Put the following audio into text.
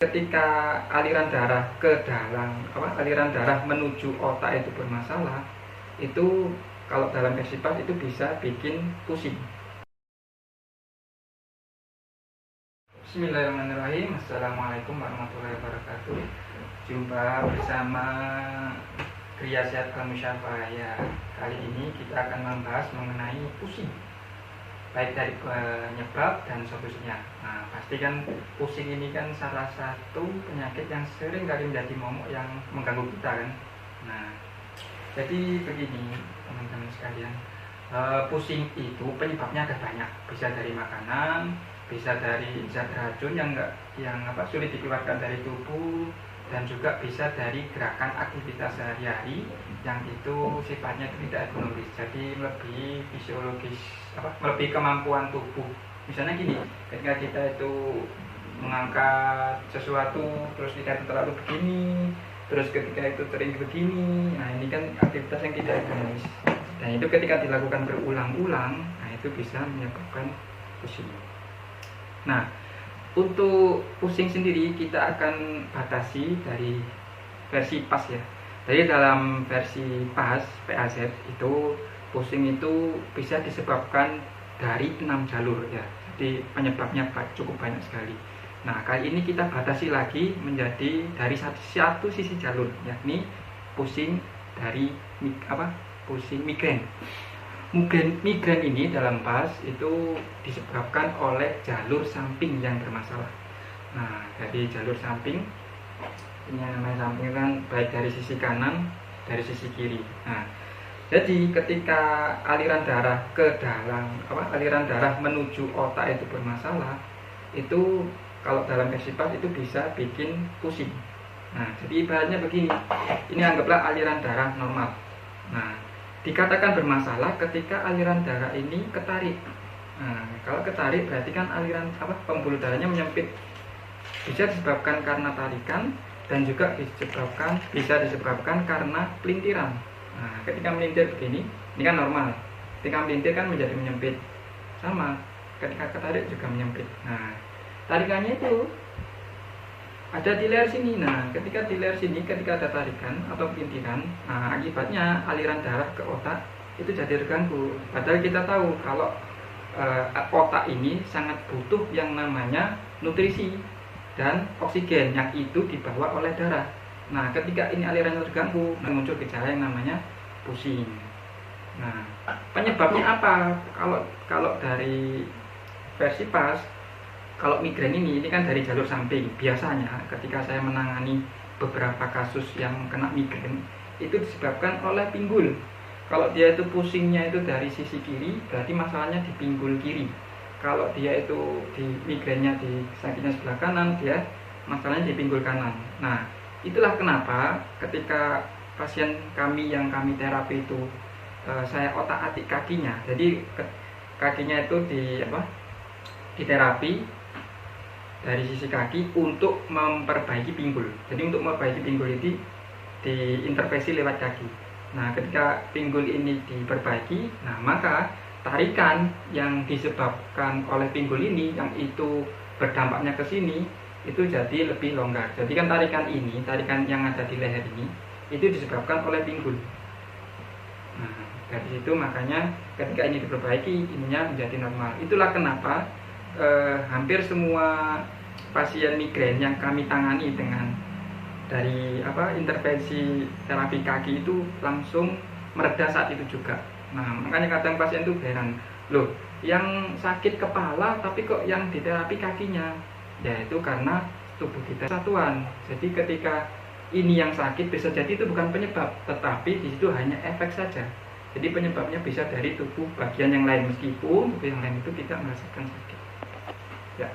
Ketika aliran darah ke dalam aliran darah menuju otak itu bermasalah, itu kalau dalam versi PAS itu bisa bikin pusing. Bismillahirrahmanirrahim. Assalamualaikum warahmatullahi wabarakatuh. Jumpa bersama Kriya Sehat Kamu Syafa. Ya, kali ini kita akan membahas mengenai pusing, baik dari penyebab dan solusinya. Nah, pasti kan pusing ini kan salah satu penyakit yang sering kali menjadi momok yang mengganggu kita kan. Nah, jadi begini teman-teman sekalian, pusing itu penyebabnya ada banyak. Bisa dari makanan, bisa dari zat racun yang sulit dikeluarkan dari tubuh, dan juga bisa dari gerakan aktivitas sehari-hari yang itu sifatnya tidak ekonomis, jadi lebih fisiologis, lebih kemampuan tubuh. Misalnya gini, ketika kita itu mengangkat sesuatu terus kita itu terlalu begini, terus ketika itu sering begini, nah ini kan aktivitas yang tidak ekonomis, dan itu ketika dilakukan berulang-ulang, nah itu bisa menyebabkan pusing. Nah, untuk pusing sendiri kita akan batasi dari versi PAS ya. Jadi dalam versi PAS itu pusing itu bisa disebabkan dari 6 jalur ya. Jadi penyebabnya cukup banyak sekali. Nah, kali ini kita batasi lagi menjadi dari satu sisi jalur, yakni pusing dari pusing migrain. Migrain ini dalam PAS itu disebabkan oleh jalur samping yang bermasalah. Nah, dari jalur samping, ini yang namanya samping kan baik dari sisi kanan, dari sisi kiri. Nah, jadi ketika aliran darah ke dalam aliran darah menuju otak itu bermasalah, itu kalau dalam versi PAS itu bisa bikin pusing. Nah, jadi ibaratnya begini, ini anggaplah aliran darah normal. Nah, dikatakan bermasalah ketika aliran darah ini ketarik. Nah, kalau ketarik berarti kan aliran pembuluh darahnya menyempit. Bisa disebabkan karena tarikan dan juga bisa disebabkan karena pelintiran. Nah, ketika melintir begini, ini kan normal. Ketika melintir kan menjadi menyempit. Sama, ketika ketarik juga menyempit. Nah, tarikannya itu ada di leher sini. Nah, ketika di leher sini, ketika ada tarikan atau pelintiran, nah akibatnya aliran darah ke otak itu jadi terganggu. Padahal kita tahu kalau otak ini sangat butuh yang namanya nutrisi dan oksigen yang itu dibawa oleh darah. Nah, ketika ini aliran terganggu, muncul gejala yang namanya pusing. Nah, penyebabnya apa? Kalau dari versi PAS, kalau migrain ini kan dari jalur samping. Biasanya ketika saya menangani beberapa kasus yang kena migrain, itu disebabkan oleh pinggul. Kalau dia itu pusingnya itu dari sisi kiri, berarti masalahnya di pinggul kiri. Kalau dia itu di migrainnya di sakitnya sebelah kanan, dia masalahnya di pinggul kanan. Nah, itulah kenapa ketika pasien kami yang kami terapi itu saya otak-atik kakinya. Jadi kakinya itu di terapi dari sisi kaki untuk memperbaiki pinggul. Jadi untuk memperbaiki pinggul ini diintervensi lewat kaki. Nah, ketika pinggul ini diperbaiki, nah maka tarikan yang disebabkan oleh pinggul ini yang itu berdampaknya ke sini itu jadi lebih longgar. Jadi kan tarikan yang ada di leher ini itu disebabkan oleh pinggul. Nah, dari situ makanya ketika ini diperbaiki, ininya menjadi normal. Itulah kenapa hampir semua pasien migrain yang kami tangani dengan dari intervensi terapi kaki itu langsung mereda saat itu juga. Nah, makanya kadang pasien itu heran, loh yang sakit kepala tapi kok yang diterapi kakinya? Ya itu karena tubuh kita satuan. Jadi ketika ini yang sakit bisa jadi itu bukan penyebab, tetapi di situ hanya efek saja. Jadi penyebabnya bisa dari tubuh bagian yang lain, meskipun yang lain itu tidak merasakan sakit. Ya.